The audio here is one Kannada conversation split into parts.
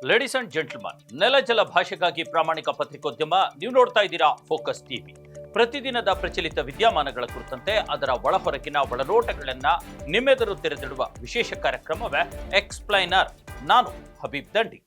ಲೇಡೀಸ್ ಅಂಡ್ ಜೆಂಟಲ್ಮನ್, ನೆಲ ಜಲ ಭಾಷೆಗಾಗಿ ಪ್ರಾಮಾಣಿಕ ಪತ್ರಿಕೋದ್ಯಮ. ನೀವು ನೋಡ್ತಾ ಇದ್ದೀರಾ ಫೋಕಸ್ ಟಿವಿ. ಪ್ರತಿದಿನದ ಪ್ರಚಲಿತ ವಿದ್ಯಮಾನಗಳ ಕುರಿತಂತೆ ಅದರ ಒಳಹೊರಗಿನ ಒಳನೋಟಗಳನ್ನ ನಿಮ್ಮೆದುರು ತೆರೆದಿಡುವ ವಿಶೇಷ ಕಾರ್ಯಕ್ರಮವೇ ಎಕ್ಸ್ಪ್ಲೈನರ್. ನಾನು ಹಬೀಬ್ ದಂಡಿ.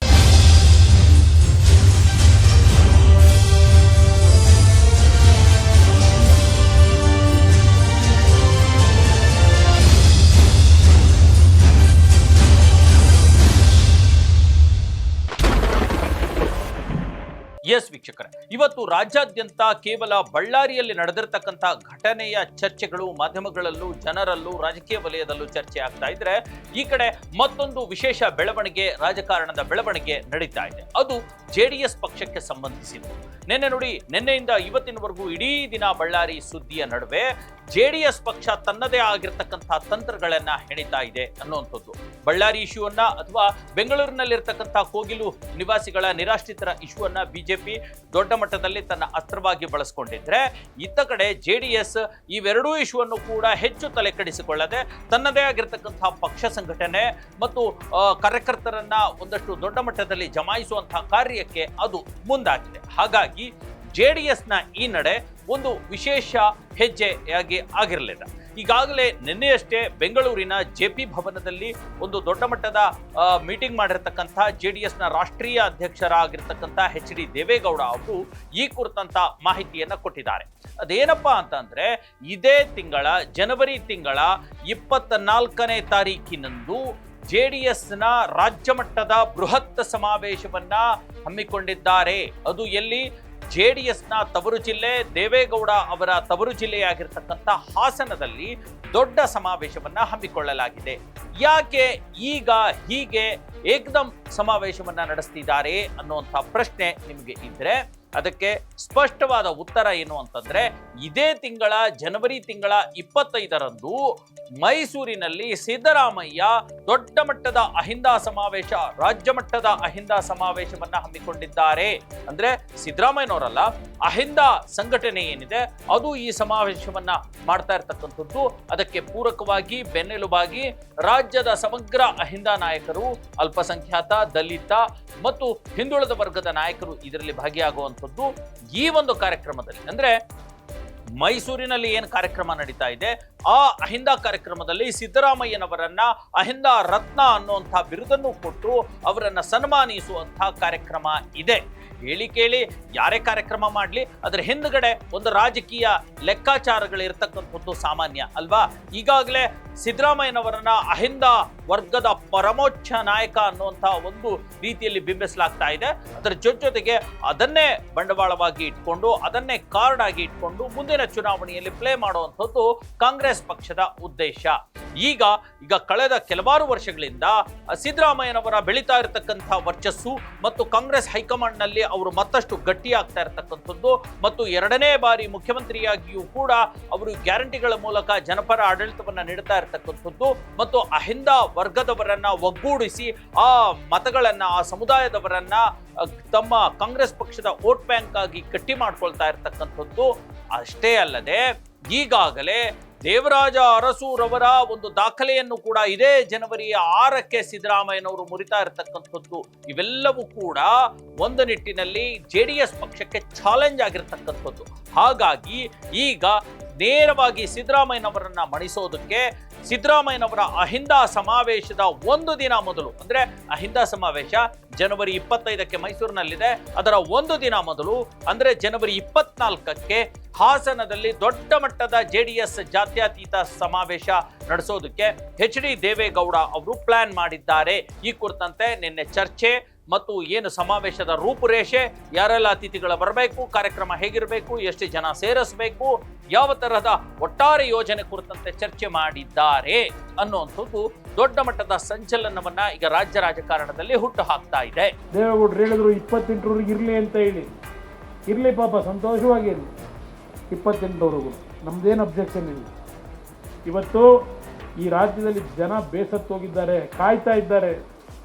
ಎಸ್ ವೀಕ್ಷಕರೇ, ಇವತ್ತು ರಾಜ್ಯಾದ್ಯಂತ ಕೇವಲ ಬಳ್ಳಾರಿಯಲ್ಲಿ ನಡೆದಿರತಕ್ಕಂಥ ಘಟನೆಯ ಚರ್ಚೆಗಳು ಮಾಧ್ಯಮಗಳಲ್ಲೂ, ಜನರಲ್ಲೂ, ರಾಜಕೀಯ ವಲಯದಲ್ಲೂ ಚರ್ಚೆ ಆಗ್ತಾ ಇದ್ರೆ, ಈ ಕಡೆ ಮತ್ತೊಂದು ವಿಶೇಷ ಬೆಳವಣಿಗೆ, ರಾಜಕಾರಣದ ಬೆಳವಣಿಗೆ ನಡೀತಾ ಇದೆ. ಅದು ಜೆಡಿಎಸ್ ಪಕ್ಷಕ್ಕೆ ಸಂಬಂಧಿಸಿದ್ದು. ನಿನ್ನೆಯಿಂದ ಇವತ್ತಿನವರೆಗೂ ಇಡೀ ದಿನ ಬಳ್ಳಾರಿ ಸುದ್ದಿಯ ನಡುವೆ ಜೆಡಿಎಸ್ ಪಕ್ಷ ತನ್ನದೇ ಆಗಿರ್ತಕ್ಕಂಥ ತಂತ್ರಗಳನ್ನ ಹೆಣಿತಾ ಇದೆ ಅನ್ನುವಂಥದ್ದು. ಬಳ್ಳಾರಿ ಇಶ್ಯೂವನ್ನ ಅಥವಾ ಬೆಂಗಳೂರಿನಲ್ಲಿರ್ತಕ್ಕಂಥ ಕೋಗಿಲು ನಿವಾಸಿಗಳ ನಿರಾಶ್ರಿತರ ಇಶ್ಯೂವನ್ನ ಬಿಜೆಪಿ ದೊಡ್ಡ ಮಟ್ಟದಲ್ಲಿ ತನ್ನ ಅಸ್ತ್ರವಾಗಿ ಬಳಸಿಕೊಂಡಿದ್ರೆ, ಇತ್ತ ಕಡೆ ಜೆಡಿಎಸ್ ಇವೆರಡೂ ಇಶ್ಯೂವನ್ನು ಕೂಡ ಹೆಚ್ಚು ತಲೆ ಕೆಡಿಸಿಕೊಳ್ಳದೆ ತನ್ನದೇ ಆಗಿರ್ತಕ್ಕಂಥ ಪಕ್ಷ ಸಂಘಟನೆ ಮತ್ತು ಕಾರ್ಯಕರ್ತರನ್ನ ಒಂದಷ್ಟು ದೊಡ್ಡ ಮಟ್ಟದಲ್ಲಿ ಜಮಾಯಿಸುವಂತಹ ಕಾರ್ಯಕ್ಕೆ ಅದು ಮುಂದಾಗಿದೆ. ಹಾಗಾಗಿ ಜೆಡಿಎಸ್ನ ಈ ನಡೆ ಒಂದು ವಿಶೇಷ ಹೆಜ್ಜೆಯಾಗಿ ಆಗಿರಲಿಲ್ಲ. ಈಗಾಗಲೇ ನಿನ್ನೆಯಷ್ಟೇ ಬೆಂಗಳೂರಿನ ಜೆಪಿ ಭವನದಲ್ಲಿ ಒಂದು ದೊಡ್ಡ ಮಟ್ಟದ ಮೀಟಿಂಗ್ ಮಾಡಿರ್ತಕ್ಕಂಥ ಜೆಡಿಎಸ್ನ ರಾಷ್ಟ್ರೀಯ ಅಧ್ಯಕ್ಷರಾಗಿರ್ತಕ್ಕಂಥ ಎಚ್ ಡಿ ದೇವೇಗೌಡ ಅವರು ಈ ಕುರಿತಂತ ಮಾಹಿತಿಯನ್ನ ಕೊಟ್ಟಿದ್ದಾರೆ. ಅದೇನಪ್ಪಾ ಅಂತಂದ್ರೆ, ಇದೇ ತಿಂಗಳ ಜನವರಿ ತಿಂಗಳ 24ನೇ ತಾರೀಕಿನಂದು ಜೆಡಿಎಸ್ನ ರಾಜ್ಯ ಮಟ್ಟದ ಬೃಹತ್ ಸಮಾವೇಶವನ್ನ ಹಮ್ಮಿಕೊಂಡಿದ್ದಾರೆ. ಅದು ಎಲ್ಲಿ? ಜೆಡಿಎಸ್ನ ತವರು ಜಿಲ್ಲೆ, ದೇವೇಗೌಡ ಅವರ ತವರು ಜಿಲ್ಲೆಯಾಗಿರ್ತಕ್ಕಂಥ ಹಾಸನದಲ್ಲಿ ದೊಡ್ಡ ಸಮಾವೇಶವನ್ನ ಹಮ್ಮಿಕೊಳ್ಳಲಾಗಿದೆ. ಯಾಕೆ ಈಗ ಹೀಗೆ ಏಕದಂ ಸಮಾವೇಶವನ್ನ ನಡೆಸ್ತಿದ್ದಾರೆ ಅನ್ನುವಂಥ ಪ್ರಶ್ನೆ ನಿಮಗೆ ಇದ್ರೆ, ಅದಕ್ಕೆ ಸ್ಪಷ್ಟವಾದ ಉತ್ತರ ಏನು ಅಂತಂದ್ರೆ, ಇದೇ ತಿಂಗಳ ಜನವರಿ ತಿಂಗಳ 25ರಂದು ಮೈಸೂರಿನಲ್ಲಿ ಸಿದ್ದರಾಮಯ್ಯ ದೊಡ್ಡ ಮಟ್ಟದ ಅಹಿಂದ ಸಮಾವೇಶ, ರಾಜ್ಯ ಮಟ್ಟದ ಅಹಿಂದ ಸಮಾವೇಶವನ್ನ ಹಮ್ಮಿಕೊಂಡಿದ್ದಾರೆ. ಅಂದ್ರೆ ಸಿದ್ದರಾಮಯ್ಯನವರಲ್ಲ, ಅಹಿಂದ ಸಂಘಟನೆ ಏನಿದೆ ಅದು ಈ ಸಮಾವೇಶವನ್ನ ಮಾಡ್ತಾ ಇರ್ತಕ್ಕಂಥದ್ದು. ಅದಕ್ಕೆ ಪೂರಕವಾಗಿ ಬೆನ್ನೆಲುಬಾಗಿ ರಾಜ್ಯದ ಸಮಗ್ರ ಅಹಿಂದ ನಾಯಕರು, ಅಲ್ಪಸಂಖ್ಯಾತ, ದಲಿತ ಮತ್ತು ಹಿಂದುಳಿದ ವರ್ಗದ ನಾಯಕರು ಇದರಲ್ಲಿ ಭಾಗಿಯಾಗುವಂಥದ್ದು. ಈ ಒಂದು ಕಾರ್ಯಕ್ರಮದಲ್ಲಿ ಅಂದ್ರೆ ಮೈಸೂರಿನಲ್ಲಿ ಏನು ಕಾರ್ಯಕ್ರಮ ನಡೀತಾ ಇದೆ, ಆ ಅಹಿಂದ ಕಾರ್ಯಕ್ರಮದಲ್ಲಿ ಸಿದ್ದರಾಮಯ್ಯನವರನ್ನ ಅಹಿಂದ ರತ್ನ ಅನ್ನುವಂಥ ಬಿರುದನ್ನು ಕೊಟ್ಟು ಅವರನ್ನ ಸನ್ಮಾನಿಸುವಂತಹ ಕಾರ್ಯಕ್ರಮ ಇದೆ. ಹೇಳಿ ಕೇಳಿ ಯಾರೇ ಕಾರ್ಯಕ್ರಮ ಮಾಡಲಿ ಅದರ ಹಿಂದ್ಗಡೆ ಒಂದು ರಾಜಕೀಯ ಲೆಕ್ಕಾಚಾರಗಳಿರ್ತಕ್ಕಂಥದ್ದು ಸಾಮಾನ್ಯ ಅಲ್ವಾ? ಈಗಾಗಲೇ ಸಿದ್ದರಾಮಯ್ಯನವರನ್ನ ಅಹಿಂದ ವರ್ಗದ ಪರಮೋಚ್ಚ ನಾಯಕ ಅನ್ನುವಂಥ ಒಂದು ರೀತಿಯಲ್ಲಿ ಬಿಂಬಿಸಲಾಗ್ತಾ ಇದೆ. ಅದರ ಜೊತೆಗೆ ಅದನ್ನೇ ಬಂಡವಾಳವಾಗಿ ಇಟ್ಕೊಂಡು, ಅದನ್ನೇ ಕಾರ್ಡ್ ಆಗಿ ಇಟ್ಕೊಂಡು ಮುಂದಿನ ಚುನಾವಣೆಯಲ್ಲಿ ಪ್ಲೇ ಮಾಡುವಂಥದ್ದು ಕಾಂಗ್ರೆಸ್ ಪಕ್ಷದ ಉದ್ದೇಶ. ಈಗ ಕಳೆದ ಕೆಲವಾರು ವರ್ಷಗಳಿಂದ ಸಿದ್ದರಾಮಯ್ಯನವರ ಬೆಳೀತಾ ಇರತಕ್ಕಂಥ ವರ್ಚಸ್ಸು ಮತ್ತು ಕಾಂಗ್ರೆಸ್ ಹೈಕಮಾಂಡ್ ನಲ್ಲಿ ಅವರು ಮತ್ತಷ್ಟು ಗಟ್ಟಿಯಾಗ್ತಾ ಇರತಕ್ಕಂಥದ್ದು ಮತ್ತು ಎರಡನೇ ಬಾರಿ ಮುಖ್ಯಮಂತ್ರಿಯಾಗಿಯೂ ಕೂಡ ಅವರು ಗ್ಯಾರಂಟಿಗಳ ಮೂಲಕ ಜನಪರ ಆಡಳಿತವನ್ನ ನೀಡುತ್ತಾ ಇರತಕ್ಕಂಥದ್ದು ಮತ್ತು ಅಹಿಂದ ವರ್ಗದವರನ್ನ ಒಗ್ಗೂಡಿಸಿ ಆ ಮತಗಳನ್ನ, ಆ ಸಮುದಾಯದವರನ್ನ ತಮ್ಮ ಕಾಂಗ್ರೆಸ್ ಪಕ್ಷದ ವೋಟ್ ಬ್ಯಾಂಕ್ ಆಗಿ ಗಟ್ಟಿ ಮಾಡ್ಕೊಳ್ತಾ ಇರತಕ್ಕಂಥದ್ದು. ಅಷ್ಟೇ ಅಲ್ಲದೆ ಈಗಾಗಲೇ ದೇವರಾಜ ಅರಸೂರವರ ಒಂದು ದಾಖಲೆಯನ್ನು ಕೂಡ ಇದೇ ಜನವರಿ 6ಕ್ಕೆ ಸಿದ್ದರಾಮಯ್ಯನವರು ಮುರಿತಾ ಇರತಕ್ಕಂಥದ್ದು. ಇವೆಲ್ಲವೂ ಕೂಡ ಒಂದು ನಿಟ್ಟಿನಲ್ಲಿ ಜೆಡಿಎಸ್ ಪಕ್ಷಕ್ಕೆ ಚಾಲೆಂಜ್ ಆಗಿರ್ತಕ್ಕಂಥದ್ದು. ಹಾಗಾಗಿ ಈಗ ನೇರವಾಗಿ ಸಿದ್ದರಾಮಯ್ಯನವರನ್ನ ಮಣಿಸೋದಕ್ಕೆ ಸಿದ್ದರಾಮಯ್ಯನವರ ಅಹಿಂದ ಸಮಾವೇಶದ ಒಂದು ದಿನ ಮೊದಲು, ಅಂದ್ರೆ ಅಹಿಂದ ಸಮಾವೇಶ ಜನವರಿ 25ಕ್ಕೆ ಮೈಸೂರಿನಲ್ಲಿದೆ, ಅದರ ಒಂದು ದಿನ ಮೊದಲು ಅಂದ್ರೆ ಜನವರಿ 24ಕ್ಕೆ ಹಾಸನದಲ್ಲಿ ದೊಡ್ಡ ಮಟ್ಟದ ಜೆಡಿಎಸ್ ಜಾತ್ಯತೀತ ಸಮಾವೇಶ ನಡೆಸೋದಕ್ಕೆ ಎಚ್ ಡಿ ದೇವೇಗೌಡ ಅವರು ಪ್ಲಾನ್ ಮಾಡಿದ್ದಾರೆ. ಈ ಕುರಿತಂತೆ ನಿನ್ನೆ ಚರ್ಚೆ ಮತ್ತು ಏನು ಸಮಾವೇಶದ ರೂಪುರೇಷೆ, ಯಾರೆಲ್ಲ ಅತಿಥಿಗಳು ಬರಬೇಕು, ಕಾರ್ಯಕ್ರಮ ಹೇಗಿರಬೇಕು, ಎಷ್ಟು ಜನ ಸೇರಿಸಬೇಕು, ಯಾವ ತರಹದ ಒಟ್ಟಾರೆ ಯೋಜನೆ ಕುರಿತಂತೆ ಚರ್ಚೆ ಮಾಡಿದ್ದಾರೆ ಅನ್ನುವಂಥದ್ದು ದೊಡ್ಡ ಮಟ್ಟದ ಸಂಚಲನವನ್ನ ಈಗ ರಾಜ್ಯ ರಾಜಕಾರಣದಲ್ಲಿ ಹುಟ್ಟು ಹಾಕ್ತಾ ಇದೆ. ದೇವೇಗೌಡರು ಹೇಳಿದ್ರು 28ರವರೆಗೆ ಇರ್ಲಿ ಅಂತ ಹೇಳಿ, ಇರ್ಲಿ ಪಾಪ, ಸಂತೋಷವಾಗಿ ಇರಲಿ 28ರವರೆಗೂ, ನಮ್ದೇನು ಅಬ್ಜೆಕ್ಷನ್ ಇಲ್ಲ. ಇವತ್ತು ಈ ರಾಜ್ಯದಲ್ಲಿ ಜನ ಬೇಸತ್ತೋಗಿದ್ದಾರೆ, ಕಾಯ್ತಾ ಇದ್ದಾರೆ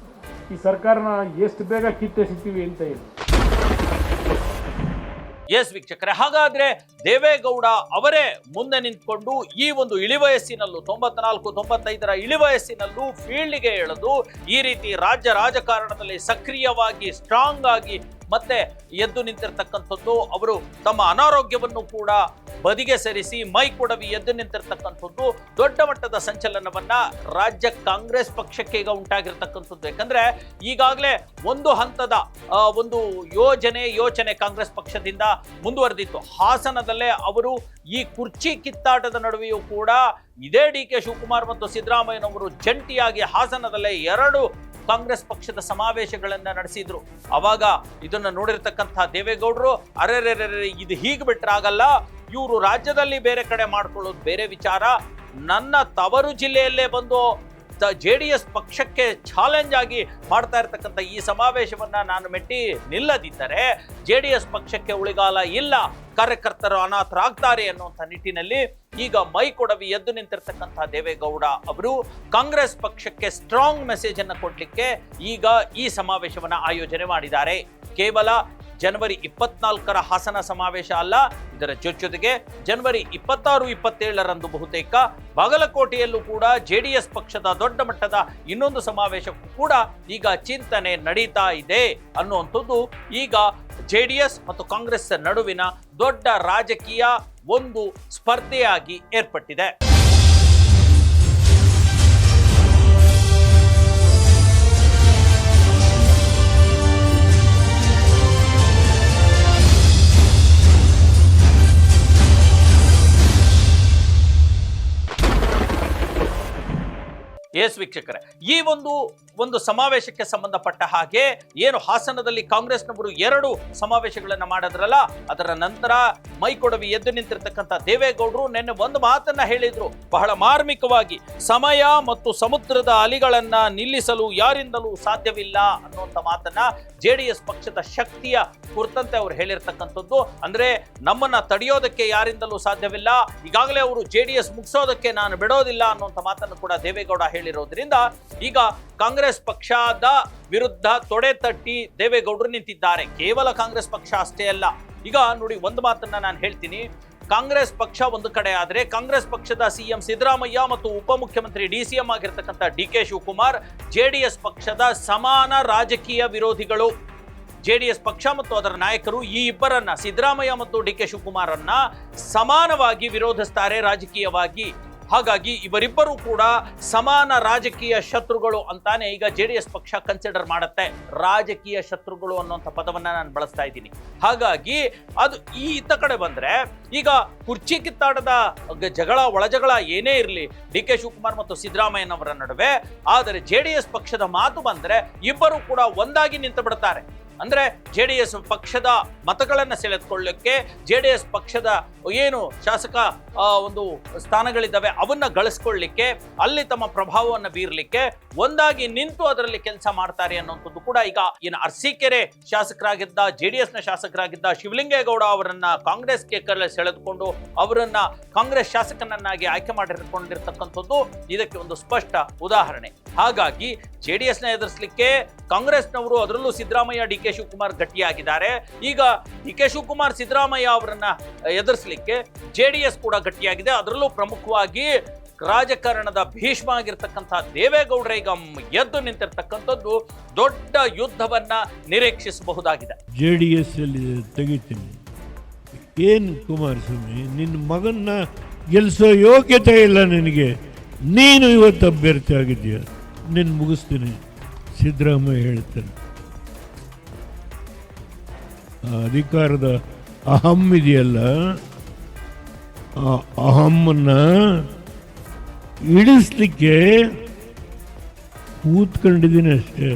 ಈ ಸರ್ಕಾರನ ಎಷ್ಟು ಬೇಗ ಕಿತ್ತೆಸಿತೀವಿ ಅಂತ ಹೇಳಿ. ಎಸ್ ವೀಕ್ಷಕರೇ, ಹಾಗಾದ್ರೆ ದೇವೇಗೌಡ ಅವರೇ ಮುಂದೆ ನಿಂತ್ಕೊಂಡು ಈ ಒಂದು ಇಳಿವಯಸ್ಸಿನಲ್ಲೂ 94-95 ಇಳಿವಯಸ್ಸಿನಲ್ಲೂ ಫೀಲ್ಡ್ಗೆ ಎಳೆದು ಈ ರೀತಿ ರಾಜ್ಯ ರಾಜಕಾರಣದಲ್ಲಿ ಸಕ್ರಿಯವಾಗಿ ಸ್ಟ್ರಾಂಗ್ ಆಗಿ ಮತ್ತೆ ಎದ್ದು ನಿಂತಿರ್ತಕ್ಕಂಥದ್ದು, ಅವರು ತಮ್ಮ ಅನಾರೋಗ್ಯವನ್ನು ಕೂಡ ಬದಿಗೆ ಸರಿಸಿ ಮೈಕೊಡವಿ ಎದ್ದು ನಿಂತಿರ್ತಕ್ಕಂಥದ್ದು ದೊಡ್ಡ ಮಟ್ಟದ ಸಂಚಲನವನ್ನ ರಾಜ್ಯ ಕಾಂಗ್ರೆಸ್ ಪಕ್ಷಕ್ಕೆ ಈಗ ಉಂಟಾಗಿರ್ತಕ್ಕಂಥದ್ದು. ಯಾಕಂದ್ರೆ ಈಗಾಗಲೇ ಒಂದು ಹಂತದ ಒಂದು ಯೋಚನೆ ಕಾಂಗ್ರೆಸ್ ಪಕ್ಷದಿಂದ ಮುಂದುವರೆದಿತ್ತು. ಹಾಸನದಲ್ಲೇ ಅವರು ಈ ಕುರ್ಚಿ ಕಿತ್ತಾಟದ ನಡುವೆಯೂ ಕೂಡ ಇದೇ ಡಿ.ಕೆ. ಶಿವಕುಮಾರ್ ಮತ್ತು ಸಿದ್ದರಾಮಯ್ಯನವರು ಜಂಟಿಯಾಗಿ ಹಾಸನದಲ್ಲೇ 2 ಕಾಂಗ್ರೆಸ್ ಪಕ್ಷದ ಸಮಾವೇಶಗಳನ್ನ ನಡೆಸಿದ್ರು. ಅವಾಗ ಇದನ್ನ ನೋಡಿರ್ತಕ್ಕಂಥ ದೇವೇಗೌಡರು ಅರೆರೆರೆ ಇದು ಹೀಗೆ ಬಿಟ್ರಾಗಲ್ಲ, ಇವರು ರಾಜ್ಯದಲ್ಲಿ ಬೇರೆ ಕಡೆ ಮಾಡ್ಕೊಳ್ಳೋದು ಬೇರೆ ವಿಚಾರ, ನನ್ನ ತವರು ಜಿಲ್ಲೆಯಲ್ಲೇ ಬಂದು JDS ಪಕ್ಷಕ್ಕೆ ಚಾಲೆಂಜ್ ಆಗಿ ಮಾಡ್ತಾ ಇರ್ತಕ್ಕಂಥ ಈ ಸಮಾವೇಶವನ್ನ ನಾನು ಮೆಟ್ಟಿ ನಿಲ್ಲದಿದ್ದರೆ JDS ಪಕ್ಷಕ್ಕೆ ಉಳಿಗಾಲ ಇಲ್ಲ, ಕಾರ್ಯಕರ್ತರು ಅನಾಥರಾಗ್ತಾರೆ ಅನ್ನುವಂಥ ನಿಟ್ಟಿನಲ್ಲಿ ಈಗ ಮೈಕೊಡವಿ ಎದ್ದು ನಿಂತಿರ್ತಕ್ಕಂಥ ದೇವೇಗೌಡ ಅವರು ಕಾಂಗ್ರೆಸ್ ಪಕ್ಷಕ್ಕೆ ಸ್ಟ್ರಾಂಗ್ ಮೆಸೇಜ್ ಅನ್ನು ಕೊಡ್ಲಿಕ್ಕೆ ಈಗ ಈ ಸಮಾವೇಶವನ್ನ ಆಯೋಜನೆ ಮಾಡಿದ್ದಾರೆ. ಕೇವಲ ಜನವರಿ 24ರ ಹಾಸನ ಸಮಾವೇಶ ಅಲ್ಲ, ಇದರ ಜೊತೆಗೆ ಜನವರಿ 26-27ರಂದು ಬಹುತೇಕ ಬಾಗಲಕೋಟೆಯಲ್ಲೂ ಕೂಡ JDS ಪಕ್ಷದ ದೊಡ್ಡ ಮಟ್ಟದ ಇನ್ನೊಂದು ಸಮಾವೇಶಕ್ಕೂ ಕೂಡ ಈಗ ಚಿಂತನೆ ನಡೀತಾ ಇದೆ ಅನ್ನುವಂಥದ್ದು ಈಗ JDS ಮತ್ತು ಕಾಂಗ್ರೆಸ್ ನಡುವಿನ ದೊಡ್ಡ ರಾಜಕೀಯ ಒಂದು ಸ್ಪರ್ಧೆಯಾಗಿ ಏರ್ಪಟ್ಟಿದೆ. ಎಸ್ ವೀಕ್ಷಕರೇ, ಈ ಒಂದು ಸಮಾವೇಶಕ್ಕೆ ಸಂಬಂಧಪಟ್ಟ ಹಾಗೆ ಏನು ಹಾಸನದಲ್ಲಿ ಕಾಂಗ್ರೆಸ್ನವರು 2 ಸಮಾವೇಶಗಳನ್ನ ಮಾಡಿದ್ರಲ್ಲ, ಅದರ ನಂತರ ಮೈಕೊಡವಿ ಎದ್ದು ನಿಂತಿರ್ತಕ್ಕಂಥ ದೇವೇಗೌಡರು ನಿನ್ನೆ ಒಂದು ಮಾತನ್ನ ಹೇಳಿದ್ರು, ಬಹಳ ಮಾರ್ಮಿಕವಾಗಿ, ಸಮಯ ಮತ್ತು ಸಮುದ್ರದ ಅಲೆಗಳನ್ನ ನಿಲ್ಲಿಸಲು ಯಾರಿಂದಲೂ ಸಾಧ್ಯವಿಲ್ಲ ಅನ್ನುವಂಥ ಮಾತನ್ನ JDS ಪಕ್ಷದ ಶಕ್ತಿಯ ಕುರಿತಂತೆ ಅವರು ಹೇಳಿರ್ತಕ್ಕಂಥದ್ದು. ಅಂದ್ರೆ ನಮ್ಮನ್ನ ತಡೆಯೋದಕ್ಕೆ ಯಾರಿಂದಲೂ ಸಾಧ್ಯವಿಲ್ಲ, ಈಗಾಗಲೇ ಅವರು JDS ಮುಗಿಸೋದಕ್ಕೆ ನಾನು ಬಿಡೋದಿಲ್ಲ ಅನ್ನುವಂಥ ಮಾತನ್ನು ಕೂಡ ದೇವೇಗೌಡ ಹೇಳಿರೋದ್ರಿಂದ ಈಗ ಕಾಂಗ್ರೆಸ್ ಪಕ್ಷದ ವಿರುದ್ಧ ತೊಡೆ ತಟ್ಟಿ ದೇವೇಗೌಡರು ನಿಂತಿದ್ದಾರೆ. ಕೇವಲ ಕಾಂಗ್ರೆಸ್ ಪಕ್ಷ ಅಷ್ಟೇ ಅಲ್ಲ, ಈಗ ನೋಡಿ ಒಂದು ಮಾತನ್ನ ನಾನು ಹೇಳ್ತೀನಿ, ಕಾಂಗ್ರೆಸ್ ಪಕ್ಷ ಒಂದು ಕಡೆ ಆದ್ರೆ ಕಾಂಗ್ರೆಸ್ ಪಕ್ಷದ CM ಸಿದ್ದರಾಮಯ್ಯ ಮತ್ತು ಉಪಮುಖ್ಯಮಂತ್ರಿ DCM ಆಗಿರ್ತಕ್ಕಂಥ ಡಿ.ಕೆ. ಶಿವಕುಮಾರ್ JDS ಪಕ್ಷದ ಸಮಾನ ರಾಜಕೀಯ ವಿರೋಧಿಗಳು. JDS ಪಕ್ಷ ಮತ್ತು ಅದರ ನಾಯಕರು ಈ ಇಬ್ಬರನ್ನ, ಸಿದ್ದರಾಮಯ್ಯ ಮತ್ತು ಡಿ.ಕೆ. ಶಿವಕುಮಾರನ್ನ ಸಮಾನವಾಗಿ ವಿರೋಧಿಸ್ತಾರೆ ರಾಜಕೀಯವಾಗಿ. ಹಾಗಾಗಿ ಇವರಿಬ್ಬರು ಕೂಡ ಸಮಾನ ರಾಜಕೀಯ ಶತ್ರುಗಳು ಅಂತಾನೆ ಈಗ JDS ಪಕ್ಷ ಕನ್ಸಿಡರ್ ಮಾಡುತ್ತೆ. ರಾಜಕೀಯ ಶತ್ರುಗಳು ಅನ್ನುವಂಥ ಪದವನ್ನ ನಾನು ಬಳಸ್ತಾ ಇದ್ದೀನಿ. ಹಾಗಾಗಿ ಅದು ಈತ ಕಡೆ ಬಂದ್ರೆ ಈಗ ಕುರ್ಚಿ ಕಿತ್ತಾಟದ ಒಳಜಗಳ ಏನೇ ಇರಲಿ ಡಿ.ಕೆ. ಶಿವಕುಮಾರ್ ಮತ್ತು ಸಿದ್ದರಾಮಯ್ಯನವರ ನಡುವೆ, ಆದರೆ JDS ಪಕ್ಷದ ಮಾತು ಬಂದ್ರೆ ಇಬ್ಬರು ಕೂಡ ಒಂದಾಗಿ ನಿಂತು ಬಿಡ್ತಾರೆ. ಅಂದ್ರೆ JDS ಪಕ್ಷದ ಮತಗಳನ್ನ ಸೆಳೆದುಕೊಳ್ಳಕ್ಕೆ, JDS ಪಕ್ಷದ ಏನು ಶಾಸಕ ಒಂದು ಸ್ಥಾನಗಳಿದ್ದಾವೆ ಅವನ್ನ ಗಳಿಸ್ಕೊಳ್ಳಿಕ್ಕೆ, ಅಲ್ಲಿ ತಮ್ಮ ಪ್ರಭಾವವನ್ನು ಬೀರ್ಲಿಕ್ಕೆ ಒಂದಾಗಿ ನಿಂತು ಅದರಲ್ಲಿ ಕೆಲಸ ಮಾಡ್ತಾರೆ ಅನ್ನುವಂಥದ್ದು ಕೂಡ ಈಗ ಏನು ಅರಸೀಕೆರೆ ಶಾಸಕರಾಗಿದ್ದ JDS ನ ಶಾಸಕರಾಗಿದ್ದ ಶಿವಲಿಂಗೇಗೌಡ ಅವರನ್ನ ಕಾಂಗ್ರೆಸ್ಗೆ ಸೆಳೆದುಕೊಂಡು ಅವರನ್ನ ಕಾಂಗ್ರೆಸ್ ಶಾಸಕನನ್ನಾಗಿ ಆಯ್ಕೆ ಮಾಡಿಕೊಂಡಿರ್ತಕ್ಕಂಥದ್ದು ಇದಕ್ಕೆ ಒಂದು ಸ್ಪಷ್ಟ ಉದಾಹರಣೆ. ಹಾಗಾಗಿ JDS ನ ಎದುರಿಸಲಿಕ್ಕೆ ಕಾಂಗ್ರೆಸ್ನವರು, ಅದರಲ್ಲೂ ಸಿದ್ದರಾಮಯ್ಯ ಡಿ.ಕೆ. ಶಿವಕುಮಾರ್ ಗಟ್ಟಿಯಾಗಿದ್ದಾರೆ. ಈಗ ಡಿ.ಕೆ. ಶಿವಕುಮಾರ್ ಸಿದ್ದರಾಮಯ್ಯ ಅವರನ್ನ ಎದುರಿಸಲಿಕ್ಕೆ JDS ಕೂಡ ಗಟ್ಟಿಯಾಗಿದೆ. ಅದರಲ್ಲೂ ಪ್ರಮುಖವಾಗಿ ರಾಜಕಾರಣದ ಭೀಷ್ಮ ಆಗಿರ್ತಕ್ಕಂಥ ದೇವೇಗೌಡರ ಈಗ ಎದ್ದು ನಿಂತಿರ್ತಕ್ಕಂಥದ್ದು ದೊಡ್ಡ ಯುದ್ಧವನ್ನ ನಿರೀಕ್ಷಿಸಬಹುದಾಗಿದೆ. JDS ಅಲ್ಲಿ ತೆಗಿತೀನಿ, ಏನು ಕುಮಾರಸ್ವಾಮಿ ನಿನ್ನ ಮಗನ್ನ ಗೆಲ್ಲಿಸೋ ಯೋಗ್ಯತೆ ಇಲ್ಲ ನಿನಗೆ, ನೀನು ಇವತ್ತು ಅಭ್ಯರ್ಥಿ ಆಗಿದ್ದೀಯ, ನಿನ್ನ ಮುಗಿಸ್ತೀನಿ ಸಿದ್ದರಾಮಯ್ಯ ಹೇಳ್ತಾನೆ. ಅಧಿಕಾರದ ಅಹಂ ಇದೆಯಲ್ಲ, ಆ ಅಹಮ್ಮನ್ನ ಇಳಿಸ್ಲಿಕ್ಕೆ ಕೂತ್ಕೊಂಡಿದ್ದೀನಿ ಅಷ್ಟೇ.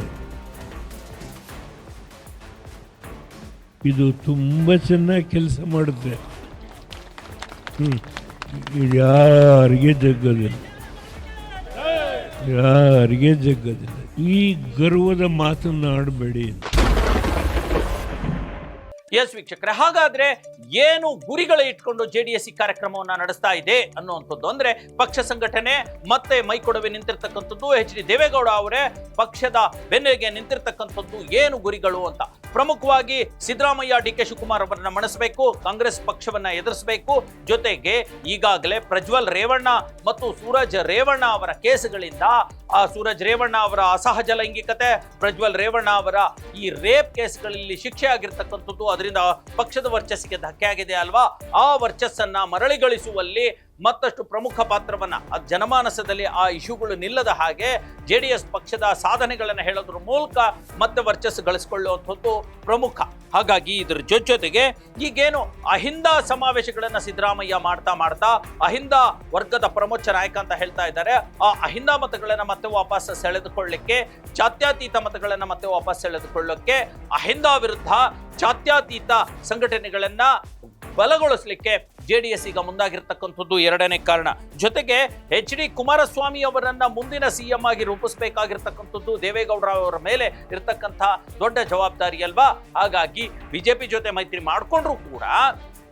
ಇದು ತುಂಬ ಚೆನ್ನಾಗಿ ಕೆಲಸ ಮಾಡುತ್ತೆ. ಇದು ಯಾರಿಗೆ ಜಗ್ಗೋದಿಲ್ಲ, ಯಾರಿಗೆ ಜಗ್ಗೋದಿಲ್ಲ. ಈ ಗರ್ವದ ಮಾತನ್ನು ಆಡಬೇಡಿ. ಎಸ್ ವೀಕ್ಷಕರೇ, ಹಾಗಾದ್ರೆ ಏನು ಗುರಿಗಳ ಇಟ್ಕೊಂಡು JDS ಈ ಕಾರ್ಯಕ್ರಮವನ್ನ ನಡೆಸ್ತಾ ಇದೆ ಅನ್ನುವಂಥದ್ದು ಅಂದ್ರೆ ಪಕ್ಷ ಸಂಘಟನೆ ಮತ್ತೆ ಮೈಕೊಡವೆ ನಿಂತಿರ್ತಕ್ಕಂಥದ್ದು, HD ದೇವೇಗೌಡ ಅವರೇ ಪಕ್ಷದ ಬೆನ್ನಿಗೆ ನಿಂತಿರ್ತಕ್ಕಂಥದ್ದು ಏನು ಗುರಿಗಳು ಅಂತ. ಪ್ರಮುಖವಾಗಿ ಸಿದ್ದರಾಮಯ್ಯ ಡಿ.ಕೆ. ಶಿವಕುಮಾರ್ ಅವರನ್ನ ಮಣಿಸಬೇಕು, ಕಾಂಗ್ರೆಸ್ ಪಕ್ಷವನ್ನ ಎದುರಿಸಬೇಕು. ಜೊತೆಗೆ ಈಗಾಗಲೇ ಪ್ರಜ್ವಲ್ ರೇವಣ್ಣ ಮತ್ತು ಸೂರಜ್ ರೇವಣ್ಣ ಅವರ ಕೇಸುಗಳಿಂದ ಸೂರಜ್ ರೇವಣ್ಣ ಅವರ ಅಸಹಜ ಲೈಂಗಿಕತೆ, ಪ್ರಜ್ವಲ್ ರೇವಣ್ಣ ಅವರ ಈ ರೇಪ್ ಕೇಸ್ಗಳಲ್ಲಿ ಶಿಕ್ಷೆ ಆಗಿರ್ತಕ್ಕಂಥದ್ದು, ಅದರಿಂದ ಪಕ್ಷದ ವರ್ಚಸ್ಸಿಗೆ ಧಕ್ಕೆ ಆಗಿದೆ ಅಲ್ವಾ. ಆ ವರ್ಚಸ್ಸನ್ನ ಮರಳಿಗಳಿಸುವಲ್ಲಿ ಮತ್ತಷ್ಟು ಪ್ರಮುಖ ಪಾತ್ರವನ್ನ ಜನಮಾನಸದಲ್ಲಿ ಆ ಇಶ್ಯೂಗಳು ನಿಲ್ಲದ ಹಾಗೆ ಜೆಡಿಎಸ್ ಪಕ್ಷದ ಸಾಧನೆಗಳನ್ನು ಹೇಳೋದ್ರ ಮೂಲಕ ಮತ್ತೆ ವರ್ಚಸ್ಸು ಗಳಿಸಿಕೊಳ್ಳುವಂಥದ್ದು ಪ್ರಮುಖ. ಹಾಗಾಗಿ ಇದರ ಜೊತೆಗೆ ಈಗೇನು ಅಹಿಂದ ಸಮಾವೇಶಗಳನ್ನ ಸಿದ್ದರಾಮಯ್ಯ ಮಾಡ್ತಾ ಅಹಿಂದ ವರ್ಗದ ಪ್ರಮುಖ ನಾಯಕ ಅಂತ ಹೇಳ್ತಾ ಇದ್ದಾರೆ. ಆ ಅಹಿಂದ ಮತಗಳನ್ನ ಮತ್ತೆ ವಾಪಸ್ ಸೆಳೆದುಕೊಳ್ಳಲಿಕ್ಕೆ, ಜಾತ್ಯತೀತ ಮತಗಳನ್ನ ಮತ್ತೆ ವಾಪಸ್ ಸೆಳೆದುಕೊಳ್ಳಕ್ಕೆ, ಅಹಿಂದ ವಿರುದ್ಧ ಜಾತ್ಯತೀತ ಸಂಘಟನೆಗಳನ್ನ ಬಲಗೊಳಿಸಲಿಕ್ಕೆ ಜೆಡಿಎಸ್ ಈಗ ಮುಂದಾಗಿರ್ತಕ್ಕಂಥದ್ದು ಎರಡನೇ ಕಾರಣ. ಜೊತೆಗೆ ಎಚ್.ಡಿ. ಕುಮಾರಸ್ವಾಮಿ ಅವರನ್ನ ಮುಂದಿನ ಸಿಎಂ ಆಗಿ ರೂಪಿಸಬೇಕಾಗಿರ್ತಕ್ಕಂಥದ್ದು ದೇವೇಗೌಡರ ಅವರ ಮೇಲೆ ಇರತಕ್ಕಂಥ ದೊಡ್ಡ ಜವಾಬ್ದಾರಿ ಅಲ್ವಾ. ಹಾಗಾಗಿ ಬಿಜೆಪಿ ಜೊತೆ ಮೈತ್ರಿ ಮಾಡಿಕೊಂಡ್ರು ಕೂಡ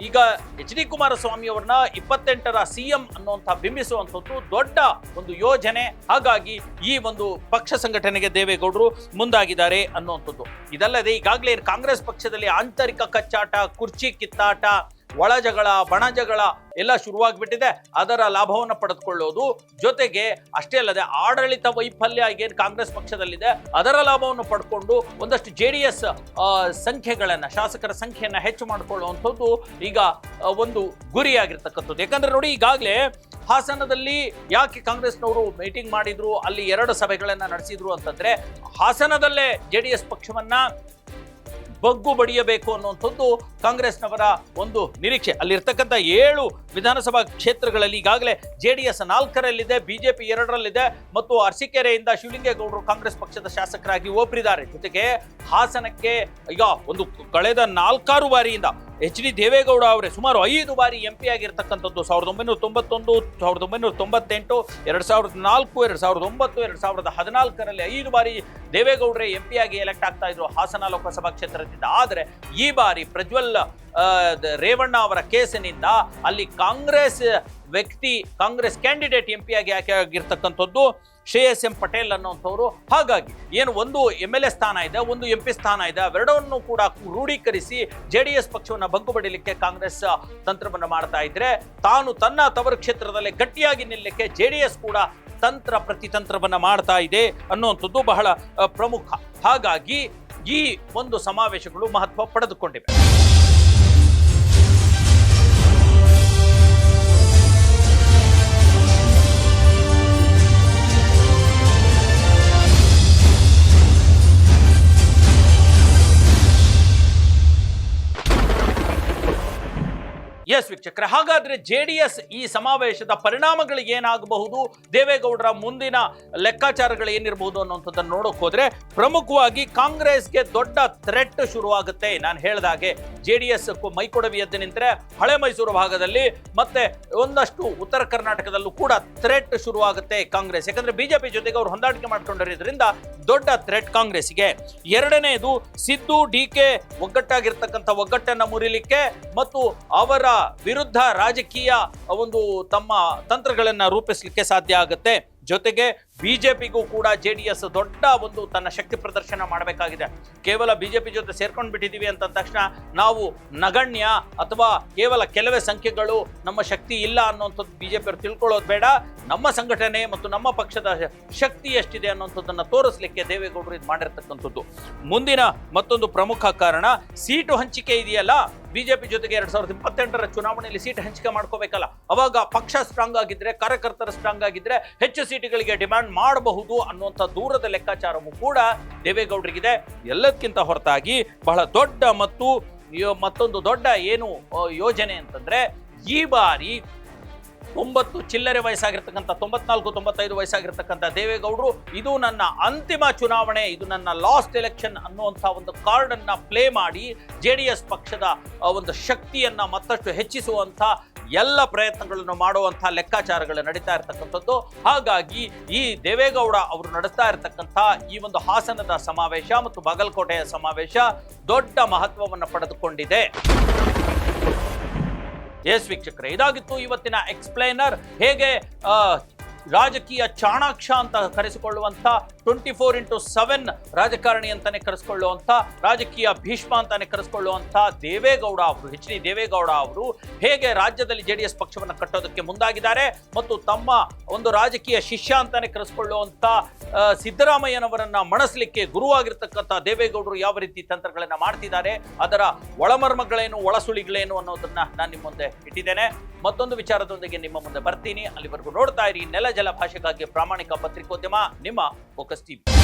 ಈಗ ಎಚ್.ಡಿ. ಕುಮಾರಸ್ವಾಮಿ ಅವ್ರನ್ನ 28ರ ಸಿಎಂ ಅನ್ನುವಂಥ ಬಿಂಬಿಸುವಂಥದ್ದು ದೊಡ್ಡ ಒಂದು ಯೋಜನೆ. ಹಾಗಾಗಿ ಈ ಒಂದು ಪಕ್ಷ ಸಂಘಟನೆಗೆ ದೇವೇಗೌಡರು ಮುಂದಾಗಿದ್ದಾರೆ ಅನ್ನುವಂಥದ್ದು. ಇದಲ್ಲದೆ ಈಗಾಗಲೇ ಕಾಂಗ್ರೆಸ್ ಪಕ್ಷದಲ್ಲಿ ಆಂತರಿಕ ಕಚ್ಚಾಟ, ಕುರ್ಚಿ ಕಿತ್ತಾಟ, ಒಳ ಜಗಳ, ಬಣ ಜಗಳ ಎಲ್ಲ ಶುರುವಾಗ್ಬಿಟ್ಟಿದೆ. ಅದರ ಲಾಭವನ್ನು ಪಡೆದುಕೊಳ್ಳೋದು, ಜೊತೆಗೆ ಅಷ್ಟೇ ಅಲ್ಲದೆ ಆಡಳಿತ ವೈಫಲ್ಯ ಈಗೇನು ಕಾಂಗ್ರೆಸ್ ಪಕ್ಷದಲ್ಲಿದೆ ಅದರ ಲಾಭವನ್ನು ಪಡ್ಕೊಂಡು ಒಂದಷ್ಟು ಜೆಡಿಎಸ್ ಸಂಖ್ಯೆಗಳನ್ನ, ಶಾಸಕರ ಸಂಖ್ಯೆಯನ್ನ ಹೆಚ್ಚು ಮಾಡಿಕೊಳ್ಳುವಂಥದ್ದು ಈಗ ಒಂದು ಗುರಿಯಾಗಿರ್ತಕ್ಕಂಥದ್ದು. ಯಾಕಂದ್ರೆ ನೋಡಿ, ಈಗಾಗಲೇ ಹಾಸನದಲ್ಲಿ ಯಾಕೆ ಕಾಂಗ್ರೆಸ್ನವರು ಮೀಟಿಂಗ್ ಮಾಡಿದ್ರು, ಅಲ್ಲಿ 2 ಸಭೆಗಳನ್ನ ನಡೆಸಿದ್ರು ಅಂತಂದ್ರೆ ಹಾಸನದಲ್ಲೇ ಜೆಡಿಎಸ್ ಪಕ್ಷವನ್ನ ಬಗ್ಗು ಬಡಿಯಬೇಕು ಅನ್ನುವಂಥದ್ದು ಕಾಂಗ್ರೆಸ್ನವರ ಒಂದು ನಿರೀಕ್ಷೆ. ಅಲ್ಲಿರ್ತಕ್ಕಂಥ 7 ವಿಧಾನಸಭಾ ಕ್ಷೇತ್ರಗಳಲ್ಲಿ ಈಗಾಗಲೇ ಜೆಡಿಎಸ್ 4ರಲ್ಲಿದೆ, ಬಿಜೆಪಿ 2ರಲ್ಲಿದೆ ಮತ್ತು ಅರಸೀಕೆರೆಯಿಂದ ಶಿವಲಿಂಗೇಗೌಡರು ಕಾಂಗ್ರೆಸ್ ಪಕ್ಷದ ಶಾಸಕರಾಗಿ ಒಬ್ಬರಿದ್ದಾರೆ. ಜೊತೆಗೆ ಹಾಸನಕ್ಕೆ ಈಗ ಒಂದು ಕಳೆದ 4-6 ಬಾರಿಯಿಂದ ಎಚ್.ಡಿ. ದೇವೇಗೌಡ ಅವರೇ ಸುಮಾರು 5 ಬಾರಿ MP ಆಗಿರ್ತಕ್ಕಂಥದ್ದು. 1991, 1998, 2004, 2009, 2014ರಲ್ಲಿ 5 ಬಾರಿ ದೇವೇಗೌಡರೇ MP ಆಗಿ ಎಲೆಕ್ಟ್ ಆಗ್ತಾ ಇದ್ರು ಹಾಸನ ಲೋಕಸಭಾ ಕ್ಷೇತ್ರದಿಂದ. ಆದರೆ ಈ ಬಾರಿ ಪ್ರಜ್ವಲ್ ರೇವಣ್ಣ ಅವರ ಕೇಸಿನಿಂದ ಅಲ್ಲಿ ಕಾಂಗ್ರೆಸ್ ವ್ಯಕ್ತಿ, ಕಾಂಗ್ರೆಸ್ ಕ್ಯಾಂಡಿಡೇಟ್ MP ಆಗಿ ಆಯ್ಕೆ ಆಗಿರ್ತಕ್ಕಂಥದ್ದು ಶ್ರೇಯಸ್ ಎಂ ಪಟೇಲ್ ಅನ್ನುವಂಥವ್ರು. ಹಾಗಾಗಿ ಏನು ಒಂದು MLA ಸ್ಥಾನ ಇದೆ, ಒಂದು MP ಸ್ಥಾನ ಇದೆ, ಅವೆರಡನ್ನು ಕೂಡ ಕ್ರೋಢೀಕರಿಸಿ ಜೆಡಿಎಸ್ ಪಕ್ಷವನ್ನು ಬಗ್ಗು ಬಡಿಲಿಕ್ಕೆ ಕಾಂಗ್ರೆಸ್ ತಂತ್ರವನ್ನು ಮಾಡ್ತಾ ಇದ್ರೆ, ತಾನು ತನ್ನ ತವರು ಕ್ಷೇತ್ರದಲ್ಲಿ ಗಟ್ಟಿಯಾಗಿ ನಿಲ್ಲಕ್ಕೆ ಜೆಡಿಎಸ್ ಕೂಡ ತಂತ್ರ ಪ್ರತಿತಂತ್ರವನ್ನ ಮಾಡ್ತಾ ಇದೆ ಅನ್ನುವಂಥದ್ದು ಬಹಳ ಪ್ರಮುಖ. ಹಾಗಾಗಿ ಈ ಒಂದು ಸಮಾವೇಶಗಳು ಮಹತ್ವ ಪಡೆದುಕೊಂಡಿವೆ. ಎಸ್ ವೀಕ್ಷಕರೇ, ಹಾಗಾದ್ರೆ ಜೆಡಿಎಸ್ ಈ ಸಮಾವೇಶದ ಪರಿಣಾಮಗಳು ಏನಾಗಬಹುದು, ದೇವೇಗೌಡರ ಮುಂದಿನ ಲೆಕ್ಕಾಚಾರಗಳು ಏನಿರಬಹುದು ಅನ್ನುವಂಥದ್ದನ್ನು ನೋಡೋಕೆ ಹೋದ್ರೆ ಪ್ರಮುಖವಾಗಿ ಕಾಂಗ್ರೆಸ್ಗೆ ದೊಡ್ಡ ಥ್ರೆಟ್ ಶುರುವಾಗುತ್ತೆ. ನಾನು ಹೇಳಿದಾಗೆ ಜೆಡಿಎಸ್ ಮೈಕೊಡವಿ ಎದ್ದು ನಿಂತರೆ ಹಳೆ ಮೈಸೂರು ಭಾಗದಲ್ಲಿ ಮತ್ತೆ ಒಂದಷ್ಟು ಉತ್ತರ ಕರ್ನಾಟಕದಲ್ಲೂ ಕೂಡ ಥ್ರೆಟ್ ಶುರುವಾಗುತ್ತೆ ಕಾಂಗ್ರೆಸ್. ಯಾಕಂದ್ರೆ ಬಿಜೆಪಿ ಜೊತೆಗೆ ಅವರು ಹೊಂದಾಣಿಕೆ ಮಾಡ್ಕೊಂಡಿರೋದ್ರಿಂದ ದೊಡ್ಡ ಥ್ರೆಟ್ ಕಾಂಗ್ರೆಸ್ಗೆ. ಎರಡನೇದು ಸಿದ್ದು ಡಿ.ಕೆ. ಒಗ್ಗಟ್ಟಾಗಿರ್ತಕ್ಕಂಥ ಒಗ್ಗಟ್ಟನ್ನು ಮುರಿಲಿಕ್ಕೆ ಮತ್ತು ಅವರ ವಿರುದ್ಧ ರಾಜಕೀಯ ಒಂದು ತಮ್ಮ ತಂತ್ರಗಳನ್ನ ರೂಪಿಸಲಿಕ್ಕೆ ಸಾಧ್ಯ ಆಗುತ್ತೆ. ಜೊತೆಗೆ ಬಿಜೆಪಿಗೂ ಕೂಡ ಜೆಡಿಎಸ್ ದೊಡ್ಡ ಒಂದು ತನ್ನ ಶಕ್ತಿ ಪ್ರದರ್ಶನ ಮಾಡಬೇಕಾಗಿದೆ. ಕೇವಲ ಬಿಜೆಪಿ ಜೊತೆ ಸೇರ್ಕೊಂಡು ಬಿಟ್ಟಿದ್ದೀವಿ ಅಂತ ತಕ್ಷಣ ನಾವು ನಗಣ್ಯ ಅಥವಾ ಕೇವಲ ಕೆಲವೇ ಸಂಖ್ಯೆಗಳು ನಮ್ಮ ಶಕ್ತಿ ಇಲ್ಲ ಅನ್ನುವಂಥದ್ದು ಬಿಜೆಪಿ ಅವರು ತಿಳ್ಕೊಳ್ಳೋದು ಬೇಡ. ನಮ್ಮ ಸಂಘಟನೆ ಮತ್ತು ನಮ್ಮ ಪಕ್ಷದ ಶಕ್ತಿ ಎಷ್ಟಿದೆ ಅನ್ನುವಂಥದ್ದನ್ನು ತೋರಿಸಲಿಕ್ಕೆ ದೇವೇಗೌಡರು ಇದು ಮಾಡಿರ್ತಕ್ಕಂಥದ್ದು. ಮುಂದಿನ ಮತ್ತೊಂದು ಪ್ರಮುಖ ಕಾರಣ ಸೀಟು ಹಂಚಿಕೆ ಇದೆಯಲ್ಲ. ಬಿಜೆಪಿ ಜೊತೆಗೆ 2028ರ ಚುನಾವಣೆಯಲ್ಲಿ ಸೀಟ್ ಹಂಚಿಕೆ ಮಾಡ್ಕೋಬೇಕಲ್ಲ, ಅವಾಗ ಪಕ್ಷ ಸ್ಟ್ರಾಂಗ್ ಆಗಿದ್ರೆ, ಕಾರ್ಯಕರ್ತರು ಸ್ಟ್ರಾಂಗ್ ಆಗಿದ್ರೆ ಹೆಚ್ಚು ಸೀಟುಗಳಿಗೆ ಡಿಮ್ಯಾಂಡ್ ಮಾಡಬಹುದು ಅನ್ನುವಂಥ ದೂರದ ಲೆಕ್ಕಾಚಾರವೂ ಕೂಡ ದೇವೇಗೌಡರಿಗಿದೆ. ಎಲ್ಲದಕ್ಕಿಂತ ಹೊರತಾಗಿ ಬಹಳ ದೊಡ್ಡ ಮತ್ತು ಮತ್ತೊಂದು ದೊಡ್ಡ ಏನು ಯೋಜನೆ ಅಂತಂದ್ರೆ, ಈ ಬಾರಿ 90 ಚಿಲ್ಲರೆ ವಯಸ್ಸಾಗಿರ್ತಕ್ಕಂಥ 94-95 ವಯಸ್ಸಾಗಿರ್ತಕ್ಕಂಥ ದೇವೇಗೌಡರು ಇದು ನನ್ನ ಅಂತಿಮ ಚುನಾವಣೆ, ಇದು ನನ್ನ ಲಾಸ್ಟ್ ಎಲೆಕ್ಷನ್ ಅನ್ನುವಂಥ ಒಂದು ಕಾರ್ಡ್ ಅನ್ನ ಪ್ಲೇ ಮಾಡಿ ಜೆಡಿಎಸ್ ಪಕ್ಷದ ಒಂದು ಶಕ್ತಿಯನ್ನ ಮತ್ತಷ್ಟು ಹೆಚ್ಚಿಸುವಂಥ ಎಲ್ಲ ಪ್ರಯತ್ನಗಳನ್ನು ಮಾಡುವಂಥ ಲೆಕ್ಕಾಚಾರಗಳು ನಡೀತಾ ಇರತಕ್ಕಂಥದ್ದು. ಹಾಗಾಗಿ ಈ ದೇವೇಗೌಡ ಅವರು ನಡೆಸ್ತಾ ಇರತಕ್ಕಂಥ ಈ ಒಂದು ಹಾಸನದ ಸಮಾವೇಶ ಮತ್ತು ಬಾಗಲಕೋಟೆಯ ಸಮಾವೇಶ ದೊಡ್ಡ ಮಹತ್ವವನ್ನು ಪಡೆದುಕೊಂಡಿದೆ. ಎಸ್ ವೀಕ್ಷಕರೇ, ಇದಾಗಿತ್ತು ಇವತ್ತಿನ ಎಕ್ಸ್ಪ್ಲೈನರ್. ಹೇಗೆ ರಾಜಕೀಯ ಚಾಣಾಕ್ಷ ಅಂತ ಕರೆಸಿಕೊಳ್ಳುವಂತ 24x7 ರಾಜಕಾರಣಿ ಅಂತಾನೆ ಕರೆಸಿಕೊಳ್ಳುವಂತ ರಾಜಕೀಯ ಭೀಷ್ಮ ಅಂತಾನೆ ಕರೆಸಿಕೊಳ್ಳುವಂತ ದೇವೇಗೌಡ ಅವರು, HD ದೇವೇಗೌಡ ಅವರು ಹೇಗೆ ರಾಜ್ಯದಲ್ಲಿ JDS ಪಕ್ಷವನ್ನು ಕಟ್ಟೋದಕ್ಕೆ ಮುಂದಾಗಿದ್ದಾರೆ ಮತ್ತು ತಮ್ಮ ಒಂದು ರಾಜಕೀಯ ಶಿಷ್ಯ ಅಂತಾನೆ ಕರೆಸಿಕೊಳ್ಳುವಂತ ಸಿದ್ದರಾಮಯ್ಯನವರನ್ನ ಮಣಿಸಲಿಕ್ಕೆ ಗುರುವಾಗಿರ್ತಕ್ಕಂಥ ದೇವೇಗೌಡರು ಯಾವ ರೀತಿ ತಂತ್ರಗಳನ್ನ ಮಾಡ್ತಿದ್ದಾರೆ, ಅದರ ಒಳಮರ್ಮಗಳೇನು ಒಳಸುಳಿಗಳೇನು ಅನ್ನೋದನ್ನ ನಾನು ನಿಮ್ಮ ಮುಂದೆ ಇಟ್ಟಿದ್ದೇನೆ. ಮತ್ತೊಂದು ವಿಚಾರದೊಂದಿಗೆ ನಿಮ್ಮ ಮುಂದೆ ಬರ್ತೀನಿ. ಅಲ್ಲಿವರೆಗೂ ನೋಡ್ತಾ ಇರಿ ನೆಲ ಜಲ ಭಾಷೆಗಾಗಿ ಪ್ರಾಮಾಣಿಕ ಪತ್ರಿಕೋದ್ಯಮ, ನಿಮ್ಮ ಫೋಕಸ್ ಟಿವಿ.